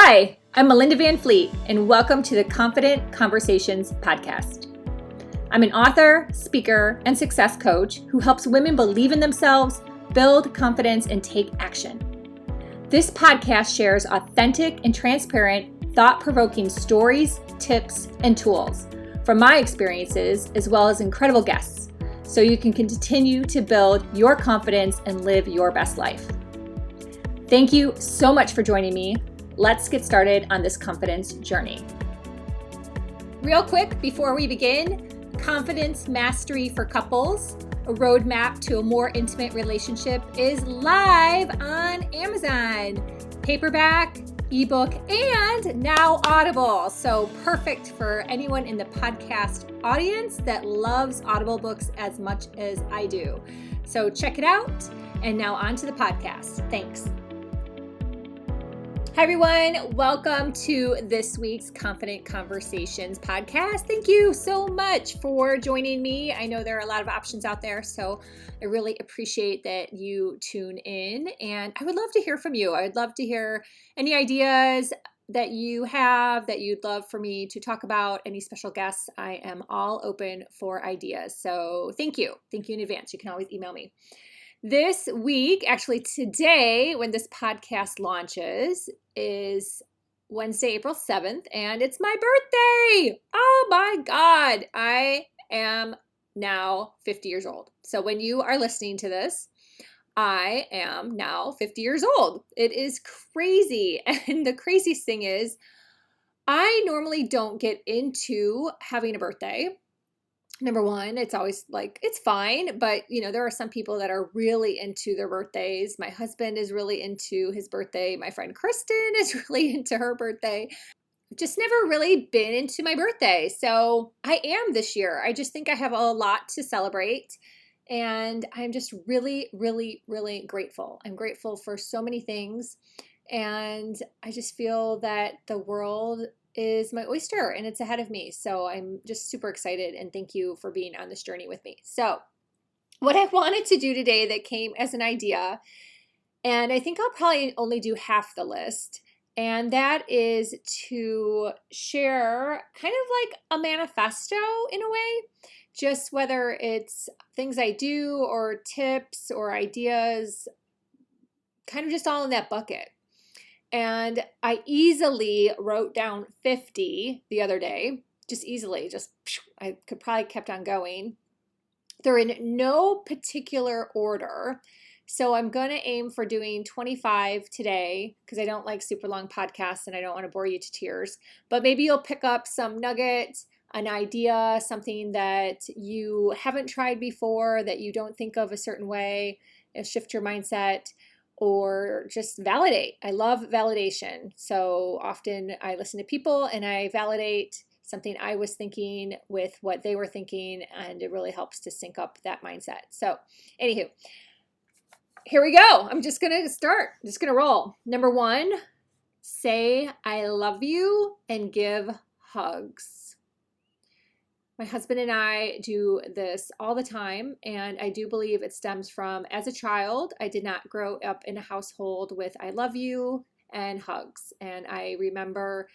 Hi, I'm Melinda Van Fleet, and welcome to the Confident Conversations podcast. I'm an author, speaker, and success coach who helps women believe in themselves, build confidence, and take action. This podcast shares authentic and transparent, thought-provoking stories, tips, and tools from my experiences, as well as incredible guests, so you can continue to build your confidence and live your best life. Thank you so much for joining me. Let's get started on this confidence journey. Real quick, before we begin, Confidence Mastery for Couples, a roadmap to a more intimate relationship, is live on Amazon. Paperback, ebook, and now Audible. So perfect for anyone in the podcast audience that loves Audible books as much as I do. So check it out. And now on to the podcast. Thanks. Hi, everyone. Welcome to this week's Confident Conversations podcast. Thank you so much for joining me. I know there are a lot of options out there, so I really appreciate that you tune in, and I would love to hear from you. I would love to hear any ideas that you have that you'd love for me to talk about, any special guests. I am all open for ideas. So thank you. Thank you in advance. You can always email me. This week, actually today, when this podcast launches, is Wednesday, April 7th, and it's my birthday. Oh my God, I am now 50 years old. So when you are listening to this, I am now 50 years old. It is crazy. And the craziest thing is, I normally don't get into having a birthday. Number one, it's always like, it's fine, but there are some people that are really into their birthdays. My husband is really into his birthday. My friend Kristen is really into her birthday. I've just never really been into my birthday. So I am this year. I just think I have a lot to celebrate. And I'm just really, really, really grateful. I'm grateful for so many things. And I just feel that the world is my oyster and it's ahead of me. So I'm just super excited, and thank you for being on this journey with me. So what I wanted to do today that came as an idea, and I think I'll probably only do half the list, and that is to share kind of like a manifesto in a way, just whether it's things I do or tips or ideas, kind of just all in that bucket. And I easily wrote down 50 the other day, just easily, I could probably kept on going. They're in no particular order. So I'm going to aim for doing 25 today because I don't like super long podcasts and I don't want to bore you to tears. But maybe you'll pick up some nuggets, an idea, something that you haven't tried before, that you don't think of a certain way, shift your mindset, or just validate. I love validation. So often I listen to people and I validate something I was thinking with what they were thinking, and it really helps to sync up that mindset. So anywho, here we go. I'm just going to start. I'm just going to roll. Number one, say I love you and give hugs. My husband and I do this all the time, and I do believe it stems from, as a child, I did not grow up in a household with I love you and hugs. And I remember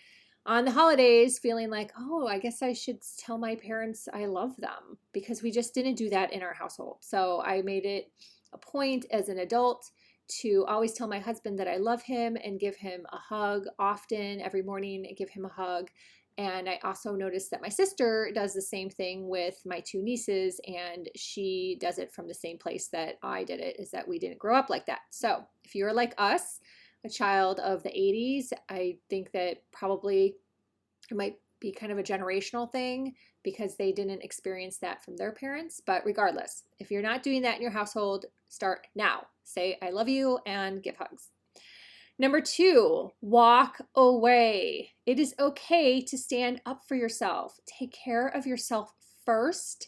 on the holidays feeling like, oh, I guess I should tell my parents I love them, because we just didn't do that in our household. So I made it a point as an adult to always tell my husband that I love him and give him a hug often, every morning, give him a hug. And I also noticed that my sister does the same thing with my two nieces, and she does it from the same place that I did it, is that we didn't grow up like that. So if you're like us, a child of the 80s, I think that probably it might be kind of a generational thing because they didn't experience that from their parents. But regardless, if you're not doing that in your household, start now. Say I love you and give hugs. Number two, walk away. It is okay to stand up for yourself. Take care of yourself first.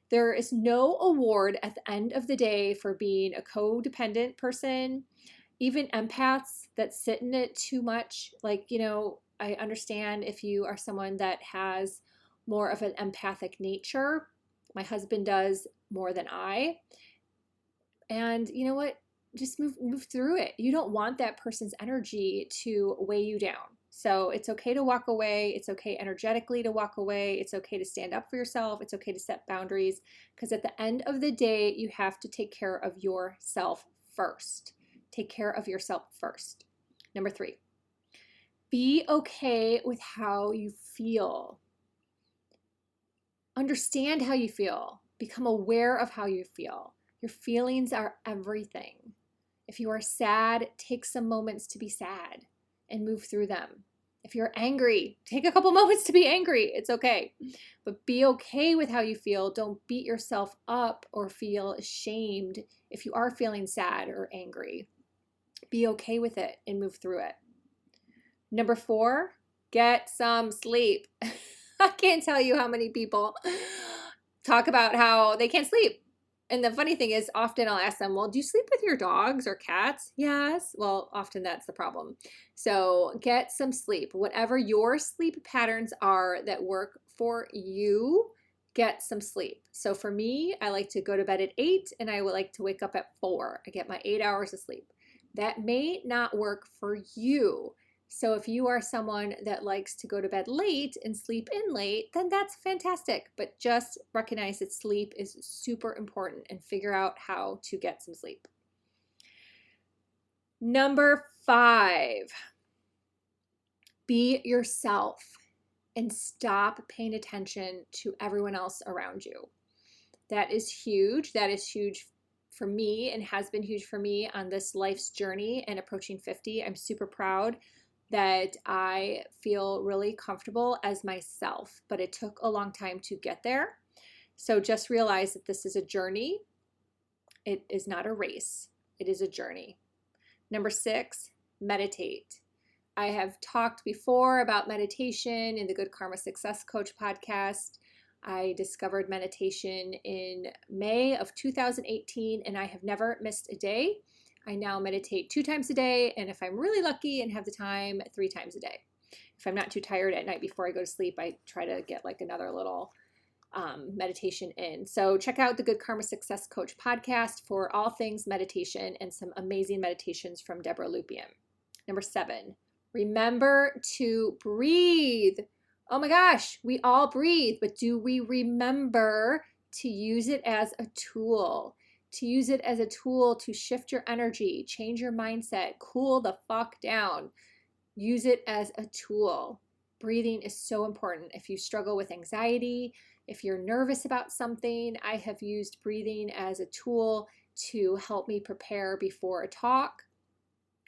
There is no award at the end of the day for being a codependent person. Even empaths that sit in it too much, I understand if you are someone that has more of an empathic nature. My husband does more than I. And you know what? Just move through it. You don't want that person's energy to weigh you down. So it's okay to walk away. It's okay energetically to walk away. It's okay to stand up for yourself. It's okay to set boundaries, because at the end of the day, you have to take care of yourself first. Take care of yourself first. Number 3, be okay with how you feel. Understand how you feel. Become aware of how you feel. Your feelings are everything. If you are sad, take some moments to be sad and move through them. If you're angry, take a couple moments to be angry. It's okay. But be okay with how you feel. Don't beat yourself up or feel ashamed if you are feeling sad or angry. Be okay with it and move through it. Number 4, get some sleep. I can't tell you how many people talk about how they can't sleep. And the funny thing is, often I'll ask them, well, do you sleep with your dogs or cats? Yes. Well, often that's the problem. So get some sleep. Whatever your sleep patterns are that work for you, get some sleep. So for me, I like to go to bed at 8 and I would like to wake up at 4. I get my 8 hours of sleep. That may not work for you. So if you are someone that likes to go to bed late and sleep in late, then that's fantastic. But just recognize that sleep is super important and figure out how to get some sleep. Number 5, be yourself and stop paying attention to everyone else around you. That is huge. That is huge for me and has been huge for me on this life's journey and approaching 50. I'm super proud that I feel really comfortable as myself, but it took a long time to get there. So just realize that this is a journey. It is not a race. It is a journey. Number 6, meditate. I have talked before about meditation in the Good Karma Success Coach podcast. I discovered meditation in May of 2018, and I have never missed a day. I now meditate 2 times a day, and if I'm really lucky and have the time, 3 times a day. If I'm not too tired at night before I go to sleep, I try to get like another little meditation in. So check out the Good Karma Success Coach podcast for all things meditation and some amazing meditations from Deborah Lupien. Number 7, remember to breathe. Oh my gosh, we all breathe, but do we remember to use it as a tool? To use it as a tool to shift your energy, change your mindset, cool the fuck down. Use it as a tool. Breathing is so important. If you struggle with anxiety, if you're nervous about something, I have used breathing as a tool to help me prepare before a talk.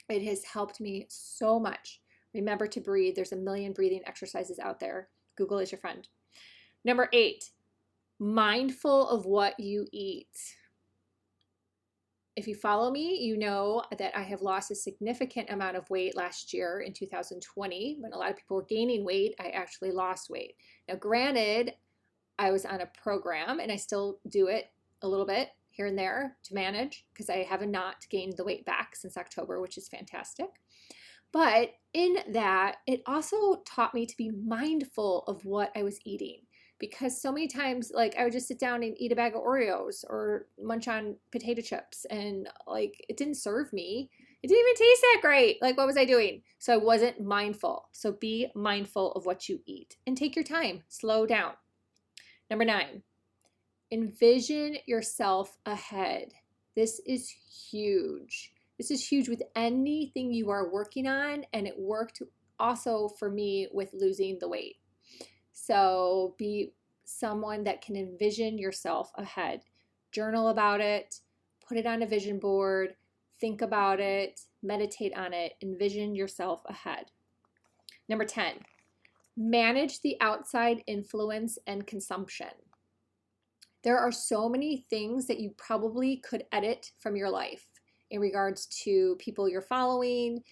It has helped me so much. Remember to breathe. There's a million breathing exercises out there. Google is your friend. Number 8, mindful of what you eat. If you follow me, you know that I have lost a significant amount of weight last year in 2020. When a lot of people were gaining weight, I actually lost weight. Now, granted, I was on a program and I still do it a little bit here and there to manage because I have not gained the weight back since October, which is fantastic. But in that, it also taught me to be mindful of what I was eating. Because so many times, like, I would just sit down and eat a bag of Oreos or munch on potato chips, and like, it didn't serve me. It didn't even taste that great. Like, what was I doing? So I wasn't mindful. So be mindful of what you eat and take your time. Slow down. Number 9, envision yourself ahead. This is huge. This is huge with anything you are working on, and it worked also for me with losing the weight. So be someone that can envision yourself ahead. Journal about it, put it on a vision board, think about it, meditate on it, envision yourself ahead. Number 10, manage the outside influence and consumption. There are so many things that you probably could edit from your life in regards to people you're following,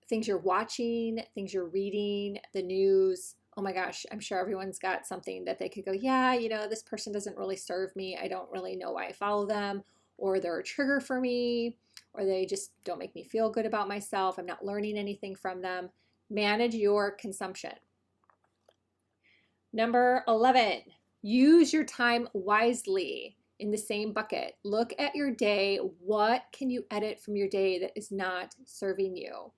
things you're watching, things you're reading, the news. Oh my gosh, I'm sure everyone's got something that they could go, yeah, this person doesn't really serve me. I don't really know why I follow them, or they're a trigger for me, or they just don't make me feel good about myself. I'm not learning anything from them. Manage your consumption. Number 11, use your time wisely. In the same bucket, look at your day. What can you edit from your day that is not serving you?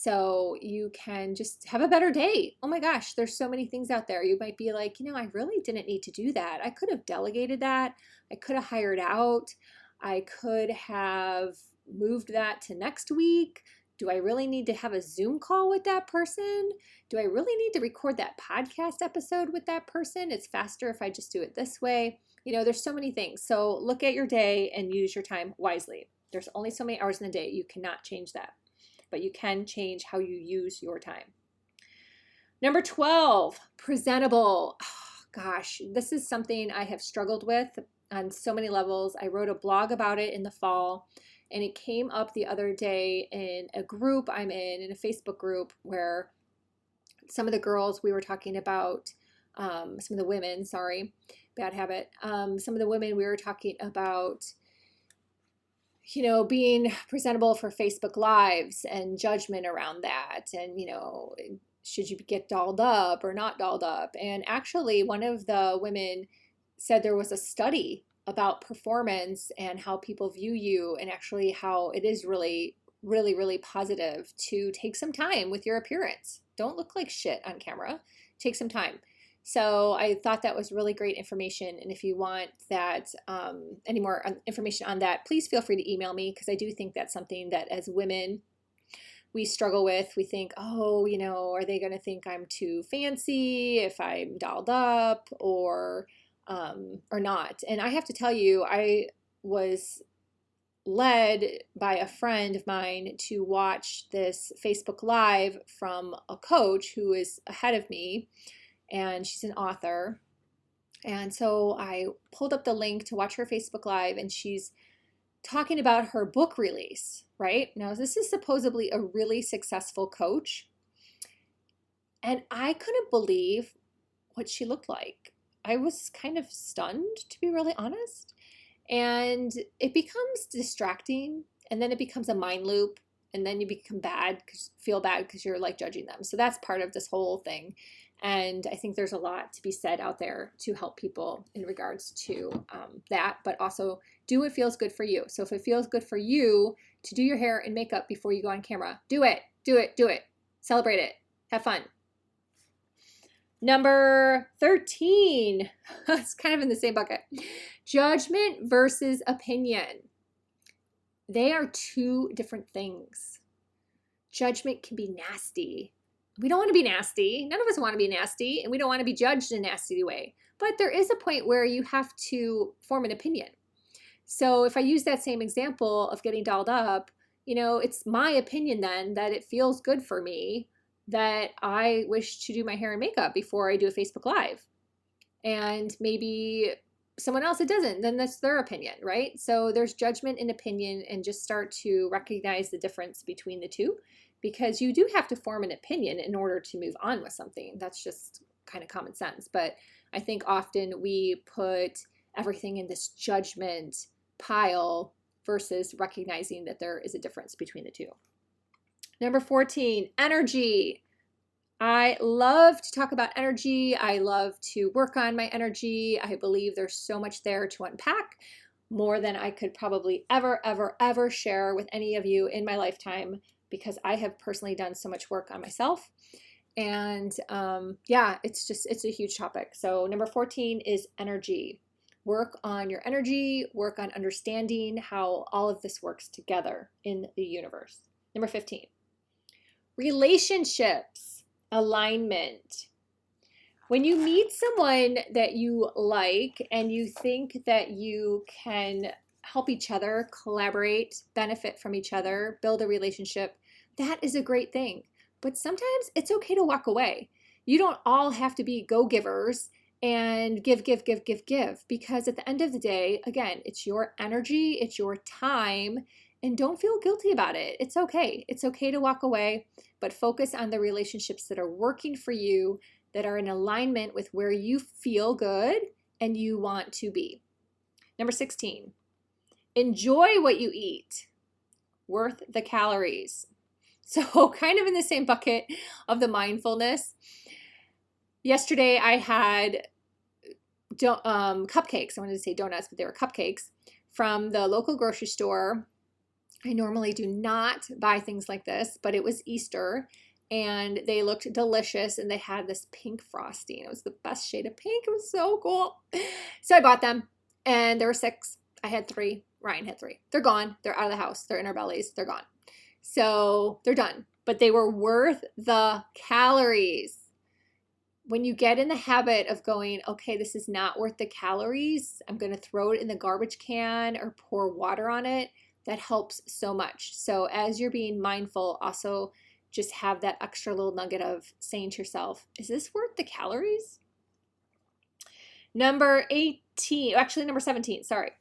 So you can just have a better day. Oh my gosh, there's so many things out there. You might be like, I really didn't need to do that. I could have delegated that. I could have hired out. I could have moved that to next week. Do I really need to have a Zoom call with that person? Do I really need to record that podcast episode with that person? It's faster if I just do it this way. There's so many things. So look at your day and use your time wisely. There's only so many hours in the day. You cannot change that, but you can change how you use your time. Number 12, presentable. Oh, gosh, this is something I have struggled with on so many levels. I wrote a blog about it in the fall, and it came up the other day in a group I'm in a Facebook group where some of the girls, we were talking about, some of the women, sorry, bad habit. Some of the women, we were talking about, being presentable for Facebook Lives and judgment around that. And, should you get dolled up or not dolled up? And actually, one of the women said there was a study about performance and how people view you, and actually how it is really, really, really positive to take some time with your appearance. Don't look like shit on camera. Take some time. So I thought that was really great information. And if you want that, any more information on that, please feel free to email me, because I do think that's something that as women we struggle with. We think, oh, are they going to think I'm too fancy if I'm dolled up or not? And I have to tell you, I was led by a friend of mine to watch this Facebook Live from a coach who is ahead of me, and she's an author. And so I pulled up the link to watch her Facebook Live, and she's talking about her book release, right? Now, this is supposedly a really successful coach, and I couldn't believe what she looked like. I was kind of stunned, to be really honest. And it becomes distracting, and then it becomes a mind loop, and then you feel bad because you're like judging them. So that's part of this whole thing. And I think there's a lot to be said out there to help people in regards to that, but also do what feels good for you. So if it feels good for you to do your hair and makeup before you go on camera, do it, do it, do it. Celebrate it. Have fun. Number 13, it's kind of in the same bucket. Judgment versus opinion. They are two different things. Judgment can be nasty. We don't want to be nasty. None of us want to be nasty, and we don't want to be judged in a nasty way. But there is a point where you have to form an opinion. So if I use that same example of getting dolled up, it's my opinion then that it feels good for me that I wish to do my hair and makeup before I do a Facebook Live. And maybe someone else it doesn't, then that's their opinion, right? So there's judgment and opinion, and just start to recognize the difference between the two, because you do have to form an opinion in order to move on with something. That's just kind of common sense. But I think often we put everything in this judgment pile versus recognizing that there is a difference between the two. Number 14, energy. I love to talk about energy. I love to work on my energy. I believe there's so much there to unpack, more than I could probably ever share with any of you in my lifetime, because I have personally done so much work on myself. And it's a huge topic. So number 14 is energy. Work on your energy, work on understanding how all of this works together in the universe. Number 15, relationships, alignment. When you meet someone that you like and you think that you can help each other, collaborate, benefit from each other, build a relationship, that is a great thing. But sometimes it's okay to walk away. You don't all have to be go-givers and give, because at the end of the day, again, it's your energy, it's your time, and don't feel guilty about it. It's okay. It's okay to walk away, but focus on the relationships that are working for you, that are in alignment with where you feel good and you want to be. Number 16, enjoy what you eat. Worth the calories. So kind of in the same bucket of the mindfulness. Yesterday I had cupcakes. I wanted to say donuts, but they were cupcakes from the local grocery store. I normally do not buy things like this, but it was Easter and they looked delicious and they had this pink frosting. It was the best shade of pink. It was so cool. So I bought them and there were 6. I had 3. Ryan had 3. They're gone. They're out of the house. They're in our bellies. They're gone. So they're done, but they were worth the calories. When you get in the habit of going, okay, this is not worth the calories, I'm going to throw it in the garbage can or pour water on it, that helps so much. So as you're being mindful, also just have that extra little nugget of saying to yourself, is this worth the calories? Number 17, sorry.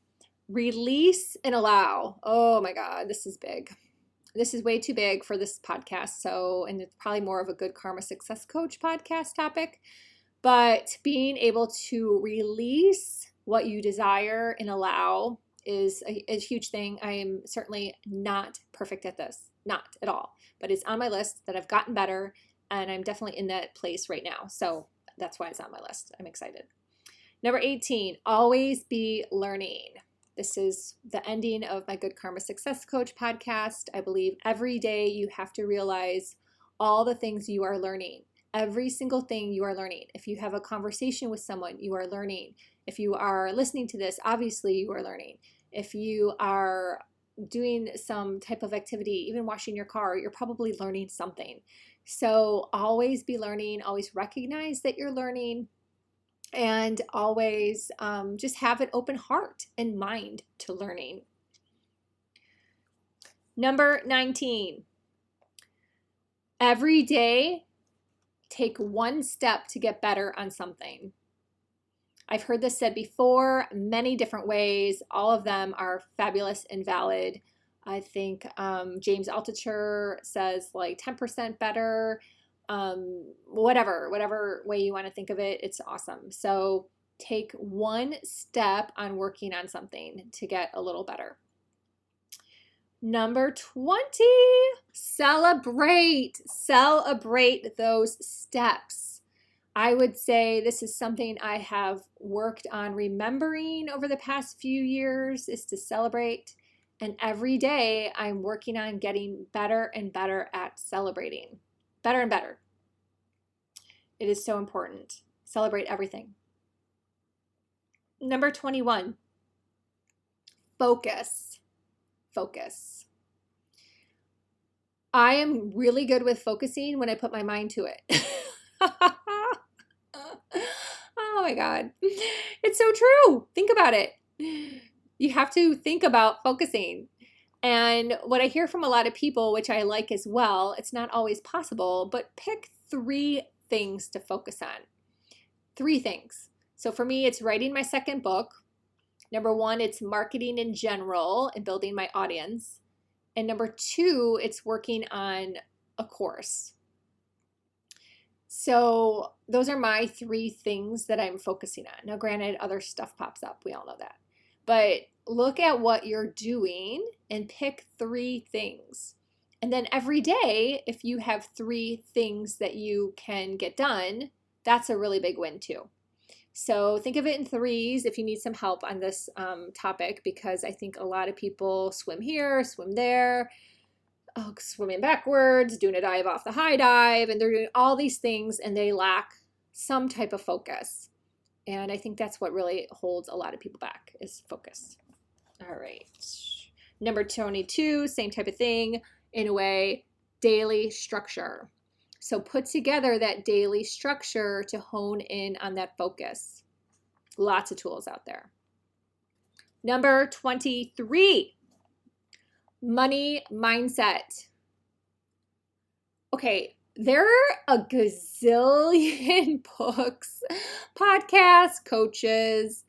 Release and allow. Oh my God, this is big. This is way too big for this podcast. So, and it's probably more of a Good Karma Success Coach podcast topic, but being able to release what you desire and allow is a huge thing. I am certainly not perfect at this, not at all, but it's on my list that I've gotten better and I'm definitely in that place right now. So that's why it's on my list. I'm excited. Number 18, always be learning. This is the ending of my Good Karma Success Coach podcast. I believe every day you have to realize all the things you are learning. Every single thing you are learning. If you have a conversation with someone, you are learning. If you are listening to this, obviously you are learning. If you are doing some type of activity, even washing your car, you're probably learning something. So always be learning, always recognize that you're learning, and always just have an open heart and mind to learning. Number 19, every day, take one step to get better on something. I've heard this said before, many different ways. All of them are fabulous and valid. I think James Altucher says like 10% better. Whatever way you want to think of it, it's awesome. So take one step on working on something to get a little better. Number 20, celebrate those steps. I would say this is something I have worked on remembering over the past few years, is to celebrate. And every day I'm working on getting better and better at celebrating. Better and better. It is so important. Celebrate everything. Number 21, focus. Focus. I am really good with focusing when I put my mind to it. Oh my God. It's so true. Think about it. You have to think about focusing. And what I hear from a lot of people, which I like as well, it's not always possible, but pick 3 things to focus on. 3 things. So for me, it's writing my second book. Number 1, it's marketing in general and building my audience. And number 2, it's working on a course. So those are my 3 things that I'm focusing on. Now, granted, other stuff pops up. We all know that. But look at what you're doing and pick 3 things. And then every day, if you have 3 things that you can get done, that's a really big win too. So think of it in 3s if you need some help on this topic, because I think a lot of people swim here, swim there, swimming backwards, doing a dive off the high dive, and they're doing all these things and they lack some type of focus. And I think that's what really holds a lot of people back, is focus. All right. Number 22, same type of thing in a way, daily structure. So put together that daily structure to hone in on that focus. Lots of tools out there. Number 23, money mindset. Okay, there are a gazillion books, podcasts, coaches,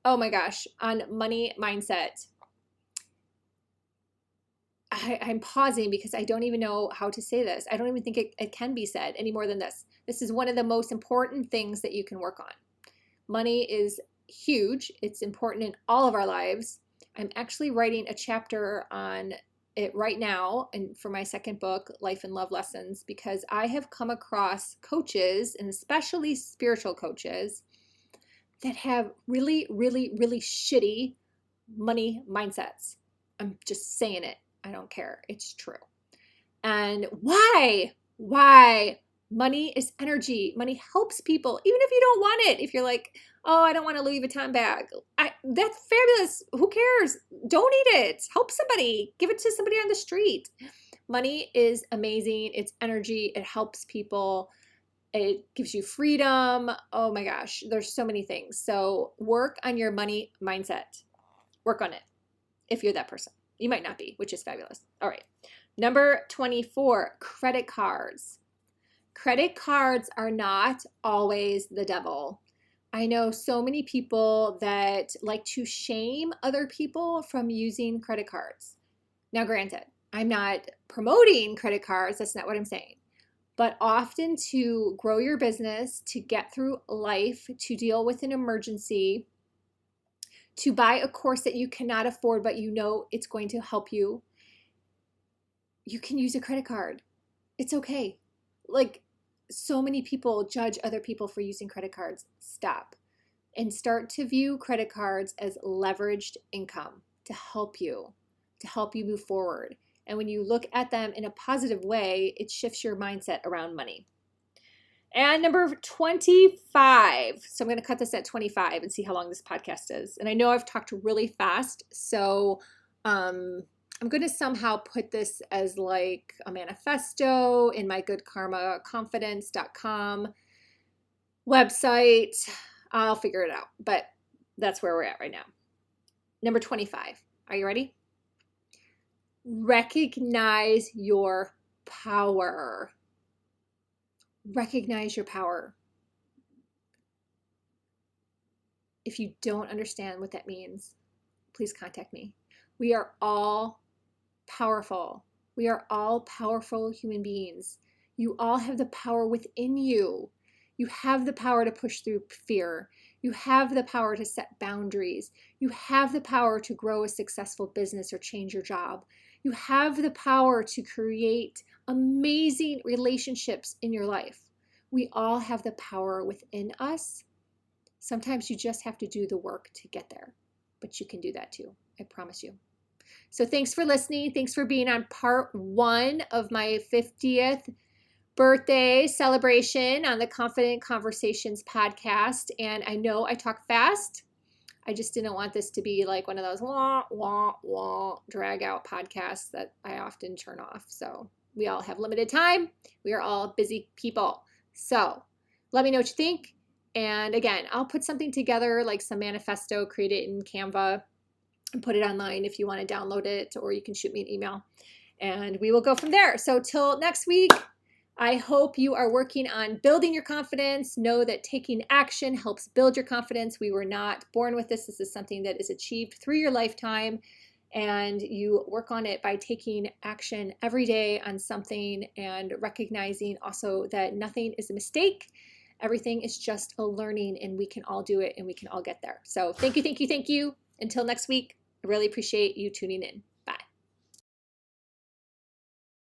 oh my gosh, on money mindset. I'm pausing because I don't even know how to say this. I don't even think it can be said any more than this. This is one of the most important things that you can work on. Money is huge. It's important in all of our lives. I'm actually writing a chapter on it right now, and for my second book, Life and Love Lessons, because I have come across coaches, and especially spiritual coaches, that have really, really, really shitty money mindsets. I'm just saying it. I don't care. It's true. And why? Why? Money is energy. Money helps people, even if you don't want it. If you're like, oh, I don't want a Louis Vuitton bag. That's fabulous. Who cares? Donate it. Help somebody. Give it to somebody on the street. Money is amazing. It's energy. It helps people. It gives you freedom. Oh my gosh, there's so many things. So work on your money mindset. Work on it if you're that person. You might not be, which is fabulous. All right. Number 24, credit cards. Credit cards are not always the devil. I know so many people that like to shame other people from using credit cards. Now, granted, I'm not promoting credit cards. That's not what I'm saying. But often to grow your business, to get through life, to deal with an emergency, to buy a course that you cannot afford, but you know it's going to help you, you can use a credit card. It's okay. Like, so many people judge other people for using credit cards. Stop and start to view credit cards as leveraged income to help you move forward. And when you look at them in a positive way, it shifts your mindset around money. And number 25. So I'm going to cut this at 25 and see how long this podcast is. And I know I've talked really fast, so I'm going to somehow put this as like a manifesto in my goodkarmaconfidence.com website. I'll figure it out, but that's where we're at right now. Number 25. Are you ready? Recognize your power. Recognize your power. If you don't understand what that means, please contact me. We are all powerful. We are all powerful human beings. You all have the power within you. You have the power to push through fear. You have the power to set boundaries. You have the power to grow a successful business or change your job. You have the power to create amazing relationships in your life. We all have the power within us. Sometimes you just have to do the work to get there, but you can do that too. I promise you. So thanks for listening. Thanks for being on part 1 of my 50th birthday celebration on the Confident Conversations podcast. And I know I talk fast. I just didn't want this to be like one of those wah, wah, wah, drag out podcasts that I often turn off. So we all have limited time. We are all busy people. So let me know what you think. And again, I'll put something together like some manifesto, create it in Canva and put it online if you want to download it, or you can shoot me an email and we will go from there. So till next week, I hope you are working on building your confidence. Know that taking action helps build your confidence. We were not born with this. This is something that is achieved through your lifetime, and you work on it by taking action every day on something and recognizing also that nothing is a mistake. Everything is just a learning, and we can all do it and we can all get there. So thank you, thank you, thank you. Until next week, I really appreciate you tuning in.